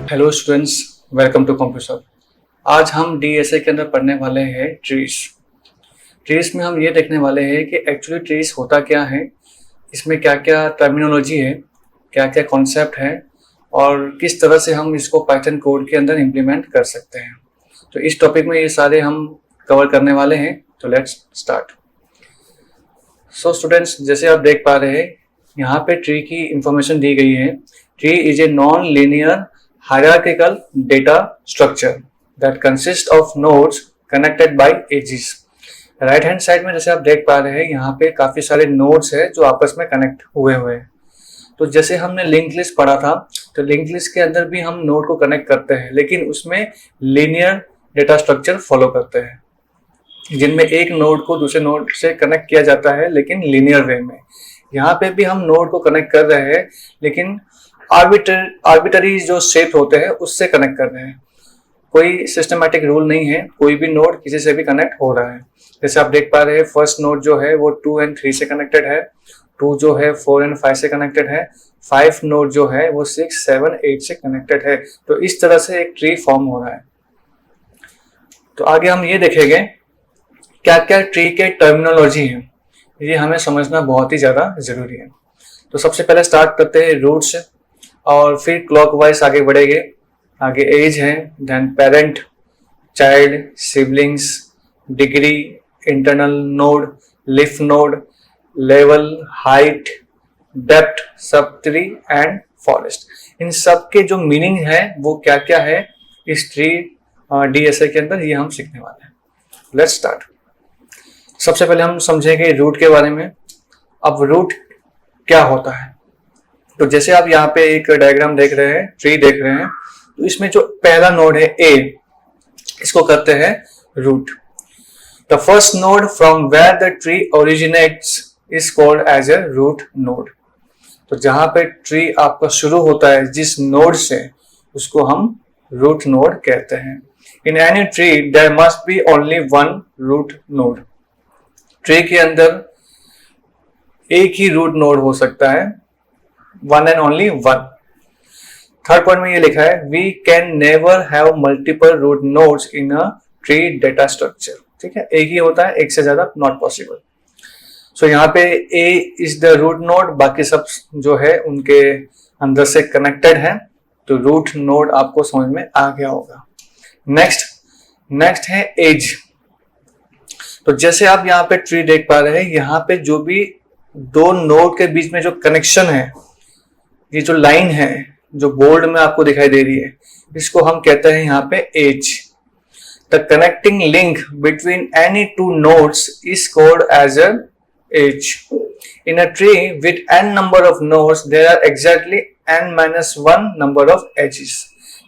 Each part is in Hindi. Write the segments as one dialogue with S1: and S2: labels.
S1: Hello students, welcome to computer. आज हम डीएसए के अंदर पढ़ने वाले हैं ट्रीज। ट्रीज में हम ये देखने वाले हैं कि एक्चुअली ट्रीज होता क्या है, इसमें क्या क्या टर्मिनोलॉजी है, क्या क्या कॉन्सेप्ट है और किस तरह से हम इसको पाइथन कोड के अंदर इम्प्लीमेंट कर सकते हैं। तो इस टॉपिक में ये सारे हम कवर करने वाले हैं। तो लेट्स स्टार्ट। सो स्टूडेंट्स, जैसे आप देख पा रहे हैं यहाँ पे ट्री की इंफॉर्मेशन दी गई है। Tree is a non linear hierarchical data structure that consists of nodes connected by edges। Right hand side में जैसे आप देख पा रहे हैं यहाँ पे काफी सारे नोड्स है जो आपस में कनेक्ट हुए हैं। तो जैसे हमने लिंक लिस्ट पढ़ा था, तो लिंक लिस्ट के अंदर भी हम नोड को कनेक्ट करते हैं, लेकिन उसमें लीनियर डेटा स्ट्रक्चर फॉलो करते हैं, जिनमें एक नोड को दूसरे नोड से कनेक्ट किया जाता है लेकिन लीनियर वे में। यहाँ पे भी हम नोड को कनेक्ट कर रहे हैं, लेकिन आर्बिटरी जो शेप होते हैं उससे कनेक्ट कर रहे हैं। कोई सिस्टमैटिक रूल नहीं है, कोई भी नोड किसी से भी कनेक्ट हो रहा है। जैसे आप देख पा रहे हैं फर्स्ट नोड जो है वो 2 और 3 से कनेक्टेड है, 2 जो है 4 और 5 से कनेक्टेड है, 5 नोड जो है वो 6, 7, 8 से कनेक्टेड है। तो इस तरह से एक ट्री फॉर्म हो रहा है। तो आगे हम ये देखेंगे क्या क्या ट्री के टर्मिनोलॉजी है, ये हमें समझना बहुत ही ज्यादा जरूरी है। तो सबसे पहले स्टार्ट करते हैं रूट से और फिर क्लॉकवाइज आगे बढ़ेंगे। आगे एज है, then parent, child, siblings, degree, internal node, leaf node, level, height, depth, subtree and forest. इन सब के जो मीनिंग है वो क्या क्या है इस ट्री डीएसए के अंदर, ये हम सीखने वाले हैं। Let's start. सबसे पहले हम समझेंगे रूट के बारे में। अब रूट क्या होता है, तो जैसे आप यहाँ पे एक डायग्राम देख रहे हैं, ट्री देख रहे हैं, तो इसमें जो पहला नोड है ए, इसको कहते हैं root. The first node from where the tree originates is called as a root node. तो जहां पे ट्री आपका शुरू होता है जिस नोड से, उसको हम रूट नोड कहते हैं। In any tree there must be only one root node. Tree के अंदर एक ही रूट नोड हो सकता है, one and only one. Third point में ये लिखा है we can never have multiple root nodes in a tree data structure. ठीक है, एक ही होता है, एक से ज्यादा नॉट पॉसिबल। सो यहाँ पे ए इज द रूट नोड, बाकी सब जो है उनके अंदर से कनेक्टेड है। तो रूट नोड आपको समझ में आ गया होगा। नेक्स्ट है एज। तो जैसे आप यहाँ पे ट्री देख पा रहे हैं, यहाँ पे जो भी दो नोड के बीच में जो कनेक्शन है, ये जो लाइन है जो बोल्ड में आपको दिखाई दे रही है, इसको हम कहते हैं यहाँ पे edge. The connecting link between any two nodes is called as a edge. In a tree with n number of nodes there are exactly n-1 number of edges.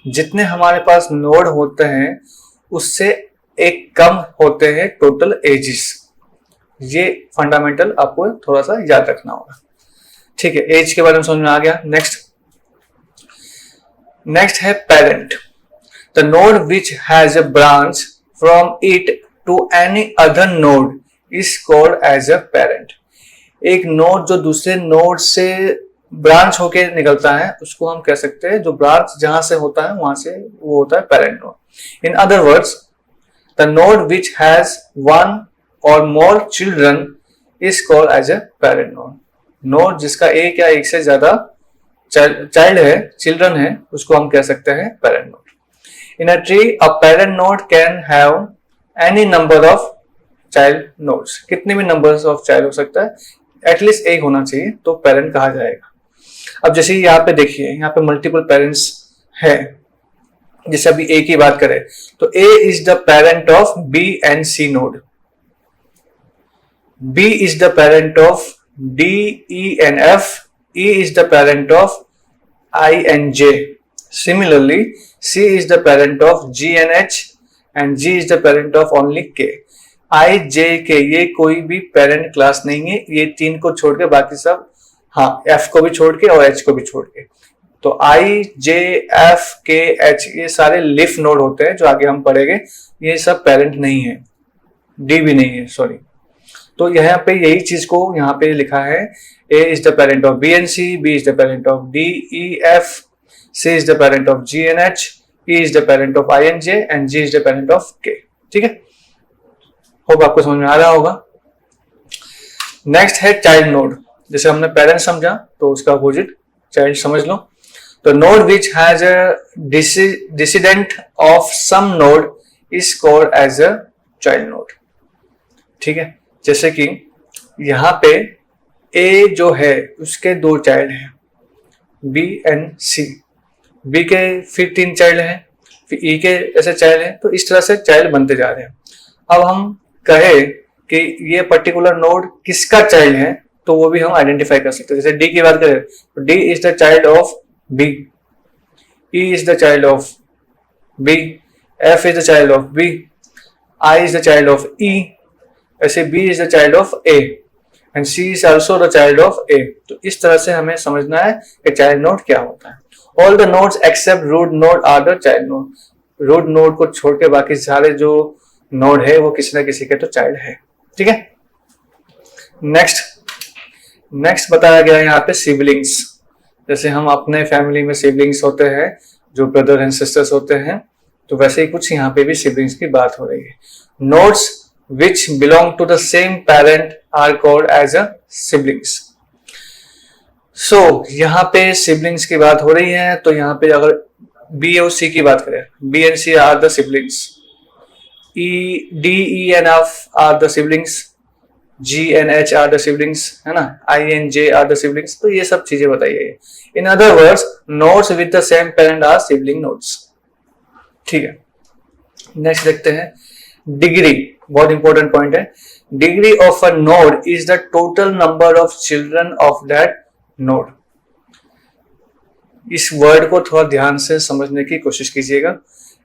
S1: जितने हमारे पास नोड होते हैं उससे एक कम होते हैं टोटल एजेस। ये फंडामेंटल आपको थोड़ा सा याद रखना होगा। ठीक है, एज के बारे में समझ में आ गया। नेक्स्ट है parent. The node which has a branch from it to any other node is called as a parent. एक नोड जो दूसरे नोड से ब्रांच होके निकलता है उसको हम कह सकते हैं, जो ब्रांच जहां से होता है वहां से वो होता है parent node. In other words, the node which has one or more children is called as a parent node. Node जिसका एक या एक से ज्यादा चाइल्ड है, चिल्ड्रन है, उसको हम कह सकते हैं parent node. In a tree a parent node can have any number of child nodes. कितने भी नंबर्स ऑफ चाइल्ड हो सकता है, एटलीस्ट एक होना चाहिए तो पेरेंट कहा जाएगा। अब जैसे यहाँ पे देखिए, यहाँ पे मल्टीपल पेरेंट्स है। जैसे अभी ए की बात करें तो A is the parent of B and C node, B is the parent of D, E and F, E is the parent of I and J. Similarly, C is the parent of G and H and G is the parent of only K. I, J, K ये कोई भी पेरेंट क्लास नहीं है, ये तीन को छोड़ के बाकी सब, हाँ F को भी छोड़ के और H को भी छोड़ के। तो I, J, F, K, H ये सारे लीफ नोड होते हैं जो आगे हम पढ़ेंगे। ये सब पेरेंट नहीं है, D भी नहीं है, सॉरी। तो यहाँ पे यही चीज को यहाँ पे लिखा है, A is the parent of B and C, B is the parent of D, E, F, C is the parent of G and H, E is the parent of I and J and G is the parent of K. ठीक है, होप आपको समझ में आ रहा होगा। नेक्स्ट है चाइल्ड नोड। जैसे हमने पेरेंट समझा तो उसका अपोजिट चाइल्ड समझ लो। तो node which has a descendant of some node is called as a child node. ठीक है, जैसे कि यहाँ पे ए जो है उसके दो चाइल्ड हैं, बी एंड सी। बी के फिर 3 चाइल्ड हैं, फिर ई के ऐसे चाइल्ड हैं, तो इस तरह से चाइल्ड बनते जा रहे हैं। अब हम कहे कि ये पर्टिकुलर नोड किसका चाइल्ड है, तो वो भी हम आइडेंटिफाई कर सकते हैं। जैसे डी की बात करें तो D is the child of B, E is the child of B, F is the child of B, I is the child of E, ऐसे B is the child of A and C is also the child of A. तो इस तरह से हमें समझना है कि चाइल्ड नोड क्या होता है। All the nodes except root node are the child node. Root node को छोड़ के बाकी सारे जो नोड है वो किसी ना किसी के तो चाइल्ड है। ठीक है, नेक्स्ट बताया गया है यहाँ पे सिबलिंग्स। जैसे हम अपने फैमिली में सिबलिंग्स होते हैं जो ब्रदर एंड सिस्टर्स होते हैं, तो वैसे ही कुछ यहाँ पे भी सिबलिंग्स की बात हो रही है। Nodes which belong to the same parent are called as a siblings. So यहाँ पे siblings की बात हो रही है, तो यहाँ पे अगर B और C की बात करें, B and C are the siblings, D, E and F are the siblings, G and H are the siblings, है ना, I and J are the siblings। तो ये सब चीजें बताइए। In other words, nodes with the same parent are sibling nodes। ठीक है, नेक्स्ट देखते हैं डिग्री। बहुत इंपॉर्टेंट पॉइंट है। Degree of a node is the total number of children of that node. इस वर्ड को थोड़ा ध्यान से समझने की कोशिश कीजिएगा।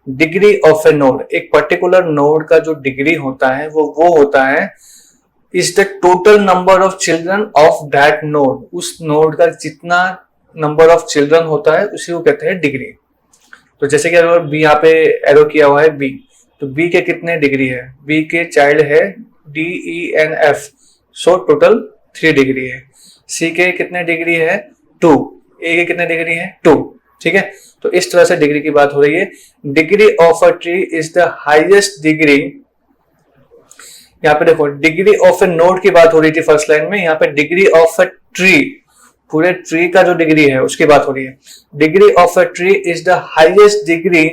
S1: डिग्री ऑफ ए नोड, एक पर्टिकुलर नोड का जो डिग्री होता है वो होता है is the total number of children of that node. उस नोड का जितना नंबर ऑफ चिल्ड्रन होता है उसी को कहते हैं डिग्री। तो जैसे कि अगर बी यहाँ पे एरो किया हुआ है बी, तो बी के कितने डिग्री है, बी के चाइल्ड है D, E and F, so total 3 degree है। सी के कितने डिग्री है 2, ए के कितने डिग्री है 2। ठीक है, तो इस तरह से डिग्री की बात हो रही है। Degree of a tree is the highest degree. यहाँ पे देखो डिग्री ऑफ ए नोड की बात हो रही थी फर्स्ट लाइन में, यहाँ पे डिग्री ऑफ अ ट्री, पूरे ट्री का जो डिग्री है उसकी बात हो रही है। Degree of a tree is the highest degree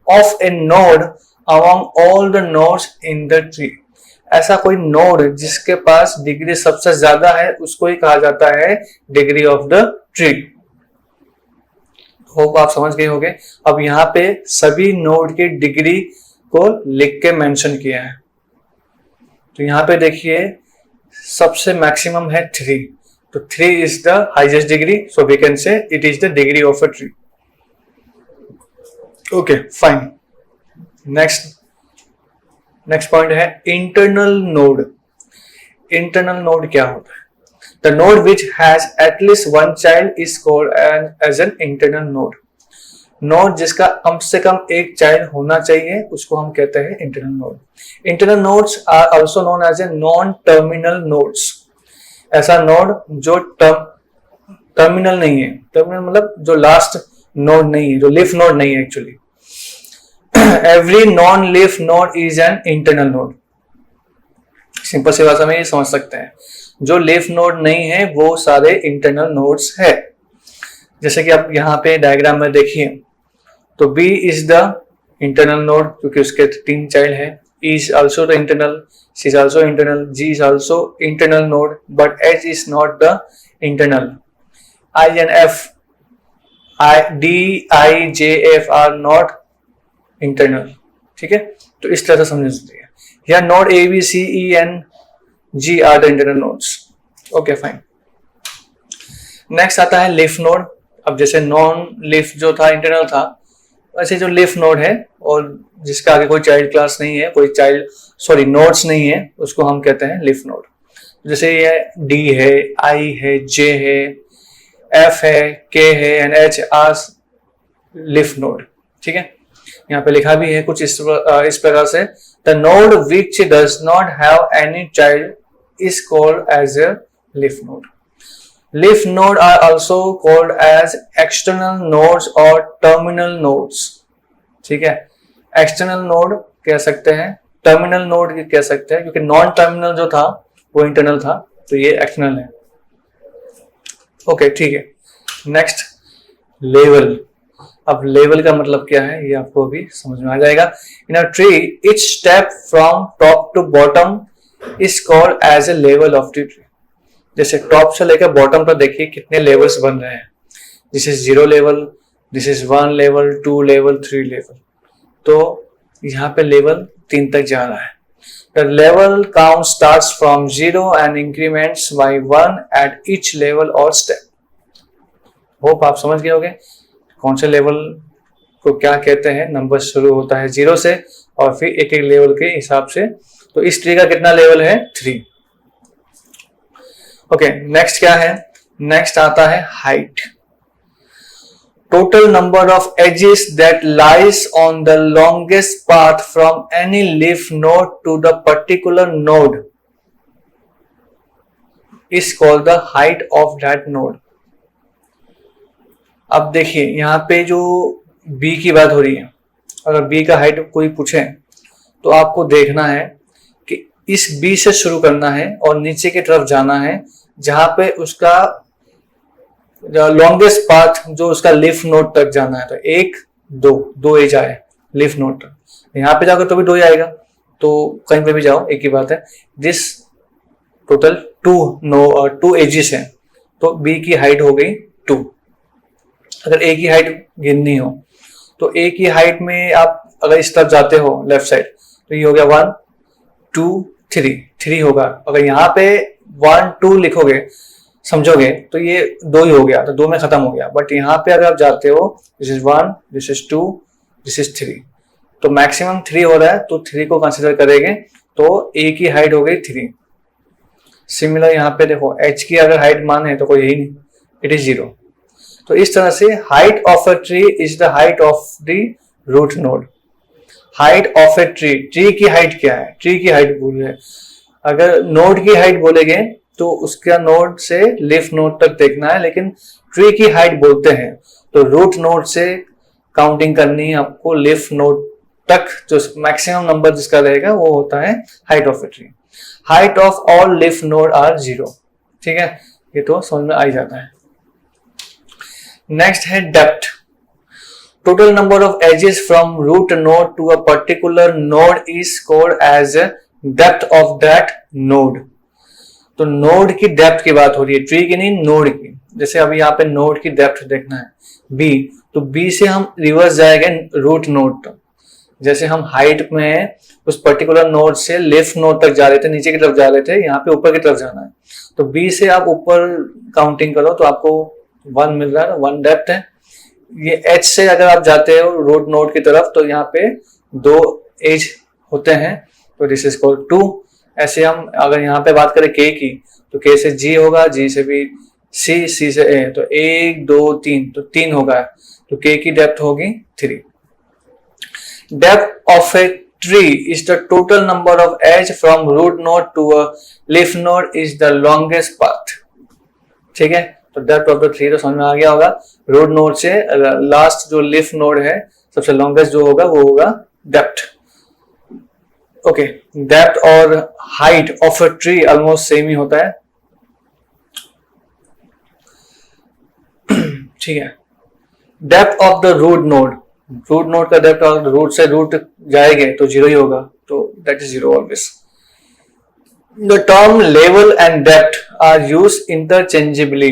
S1: of A node among all the nodes in the tree। ऐसा कोई नोड जिसके पास डिग्री सबसे ज्यादा है उसको ही कहा जाता है degree of the tree. Hope आप समझ गए होंगे। अब यहाँ पे सभी नोड की डिग्री को लिख के मेंशन किया है। तो यहाँ पे देखिए सबसे मैक्सिमम है 3, तो 3 is the highest degree, so we can say it is the degree of a tree. Okay fine. Next point है इंटरनल नोड। इंटरनल नोड क्या होता है? The node which has at least 1 child is called as an internal node. Node जिसका कम से कम एक चाइल्ड होना चाहिए उसको हम कहते हैं internal node. Internal nodes are also known as a non terminal nodes. ऐसा नोड जो टर्मिनल नहीं है, टर्मिनल मतलब जो लास्ट नोड नहीं है, जो लीफ नोड नहीं है actually. Every non-leaf node is an internal node। Simple सी भाषा में ये समझ सकते हैं, जो लीफ नोड नहीं है वो सारे इंटरनल नोड्स है। जैसे कि आप यहाँ पे डायग्राम में देखिए, तो B is the internal node क्योंकि उसके 3 चाइल्ड है। E is also the internal, C is also internal, G is also internal node, but H is not the internal। I and F, D, I, J, F are not internal. ठीक है, तो इस तरह से समझ सकते हैं। या node A B C E N G are the internal nodes. Okay fine. Next आता है लीफ नोड। अब जैसे नॉन लीफ जो था इंटरनल था, वैसे जो लीफ नोड है और जिसका आगे कोई चाइल्ड क्लास नहीं है, कोई नोड्स नहीं है, उसको हम कहते हैं लीफ नोड। जैसे ये डी है, आई है, जे है, एफ है, के है and H R leaf node. ठीक है, यहाँ पे लिखा भी है कुछ इस प्रकार से, the node which does not have any child is called as a leaf node. Leaf node are also called as external nodes और टर्मिनल नोड्स। ठीक है, एक्सटर्नल नोड कह सकते हैं, टर्मिनल नोड कह सकते हैं, क्योंकि नॉन टर्मिनल जो था वो इंटरनल था, तो ये एक्सटर्नल है। ओके ठीक है, नेक्स्ट लेवल। अब लेवल का मतलब क्या है ये आपको अभी समझ में आ जाएगा। In a tree each step from top to bottom is called as a level of the tree. जैसे टॉप से लेकर बॉटम तक देखिए कितने लेवल्स बन रहे हैं। This is 0 level, this is 1 level, 2 level, 3 level. तो यहाँ पे लेवल 3 तक जा रहा है। The level count starts from 0 and increments by 1 at each level or step. Hope आप समझ गए होंगे कौन से लेवल को क्या कहते हैं। नंबर शुरू होता है 0 से और फिर एक एक लेवल के हिसाब से। तो इस ट्री का कितना लेवल है? 3। ओके, नेक्स्ट क्या है? नेक्स्ट आता है height. Total number of edges that lies on the longest path from any leaf node to the particular node is called the height of that node. अब देखिए यहाँ पे जो B की बात हो रही है, अगर B का हाइट कोई पूछे तो आपको देखना है कि इस B से शुरू करना है और नीचे की तरफ जाना है, जहां पे उसका लॉन्गेस्ट पाथ जो उसका लीफ नोड तक जाना है। तो 1 2 एज आए लीफ नोड तक, यहाँ पे जाकर तो भी 2 ही आएगा, तो कहीं पे भी जाओ एक ही बात है। दिस टोटल 2 एजेस है, तो बी की हाइट हो गई 2। अगर ए की हाइट गिननी हो तो ए की हाइट में आप अगर इस तरफ जाते हो लेफ्ट साइड, तो ये हो गया 1 2 3 होगा। अगर यहाँ पे 1 2 लिखोगे समझोगे तो ये 2 ही हो गया, तो 2 में खत्म हो गया। बट यहाँ पे अगर आप जाते हो this is 1, this is 2, this is 3, तो मैक्सिमम 3 हो रहा है, तो 3 को कंसिडर करेंगे, तो ए की हाइट हो गई 3। सिमिलर यहाँ पे देखो एच की अगर हाइट माने तो कोई यही नहीं, इट इज 0। तो इस तरह से height of a tree is the height of the root node. Height of a tree की हाइट क्या है? ट्री की हाइट बोल रहे हैं। अगर नोड की हाइट बोलेंगे तो उसका नोड से लीफ नोड तक देखना है, लेकिन ट्री की हाइट बोलते हैं तो रूट नोड से काउंटिंग करनी है आपको लीफ नोड तक। जो मैक्सिमम नंबर जिसका रहेगा वो होता है height of a tree. Height of all leaf node are 0। ठीक है, ये तो समझ में आ ही जाता है। नेक्स्ट है depth. Total number of edges from root node to a particular node is called as depth of that node. तो नोड की डेप्थ की बात हो रही है, ट्री की नहीं, नोड की। जैसे अभी यहाँ पे नोड की डेप्थ देखना है बी, तो बी से हम रिवर्स जाएंगे रूट नोड तक। जैसे हम हाइट में उस पर्टिकुलर नोड से लेफ्ट नोड तक जा रहे थे, नीचे की तरफ जा रहे थे, यहाँ पे ऊपर की तरफ जाना है, तो बी से आप ऊपर काउंटिंग करो तो आपको 1 मिल रहा है, 1 डेप्थ है। ये एच से अगर आप जाते हो रूट नोड की तरफ तो यहाँ पे 2 एज होते हैं, तो दिस इज कॉल्ड 2। ऐसे हम अगर यहाँ पे बात करें के की, तो के से जी होगा, जी से भी सी, सी से ए, तो 1 2 3, तो 3 होगा, तो के की डेप्थ होगी 3। Depth of a tree is the total number of edge from root node to a leaf node is the longest path. ठीक है, तो डेप्थ ऑफ द ट्री तो समझ में आ गया होगा। रूट नोड से लास्ट जो लीफ नोड है सबसे लॉन्गेस्ट जो होगा वो होगा डेप्थ। ओके, डेप्थ और height of a tree almost same ही होता है। ठीक है, depth of the root node का डेप्थ और रूट से रूट जाएंगे तो 0 ही होगा, तो that is 0 always. The term level and depth are use interchangeably.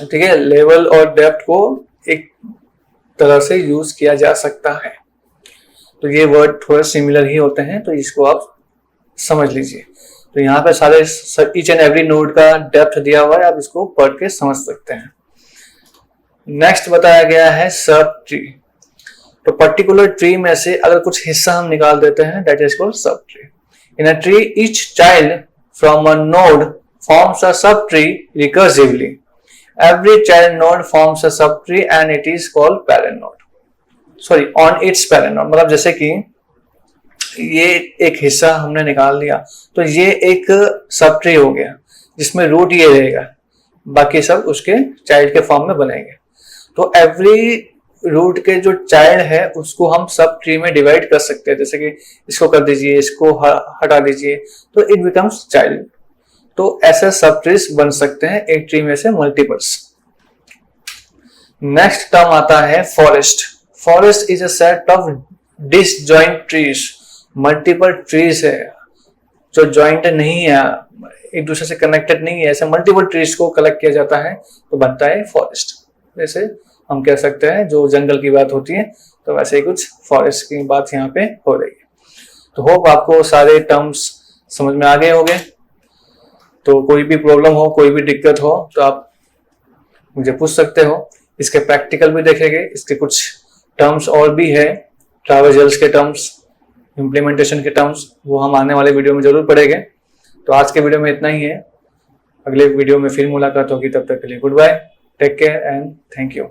S1: ठीक है, लेवल और डेप्थ को एक तरह से यूज किया जा सकता है, तो ये वर्ड थोड़े सिमिलर ही होते हैं, तो इसको आप समझ लीजिए। तो यहाँ पे सारे ईच एंड एवरी नोड का डेप्थ दिया हुआ है, आप इसको पढ़ के समझ सकते हैं। नेक्स्ट बताया गया है सब ट्री। तो पर्टिकुलर ट्री में से अगर कुछ हिस्सा हम निकाल देते हैं that is called sub tree. In a tree each child from a node forms a sub tree recursively. Every child node forms a sub tree and it is called parent node. Sorry, on it's parent node, मतलब जैसे कि ये एक हिस्सा हमने निकाल लिया तो ये एक सब ट्री हो गया जिसमें रूट ये रहेगा, बाकी सब उसके चाइल्ड के फॉर्म में बनेंगे। तो एवरी रूट के जो चाइल्ड है उसको हम सब ट्री में डिवाइड कर सकते हैं, जैसे कि इसको कर दीजिए, इसको हटा दीजिए, तो इट बिकम्स चाइल्ड। तो ऐसे सब ट्रीज बन सकते हैं एक ट्री में से मल्टीपल्स। नेक्स्ट टर्म आता है forest. Forest is a set of disjoint trees. Multiple trees है जो जॉइंट नहीं है, एक दूसरे से कनेक्टेड नहीं है, ऐसे मल्टीपल ट्रीज को कलेक्ट किया जाता है तो बनता है फॉरेस्ट। जैसे हम कह सकते हैं जो जंगल की बात होती है, तो वैसे ही कुछ फॉरेस्ट की बात यहाँ पे हो रही है। तो होप आपको सारे टर्म्स समझ में आ गए होंगे। तो कोई भी प्रॉब्लम हो, कोई भी दिक्कत हो तो आप मुझे पूछ सकते हो। इसके प्रैक्टिकल भी देखेंगे, इसके कुछ टर्म्स और भी है, ट्रावर्जल्स के टर्म्स, इम्प्लीमेंटेशन के टर्म्स, वो हम आने वाले वीडियो में जरूर पढ़ेंगे। तो आज के वीडियो में इतना ही है, अगले वीडियो में फिर मुलाकात होगी, तब तक के लिए goodbye, take care and thank you.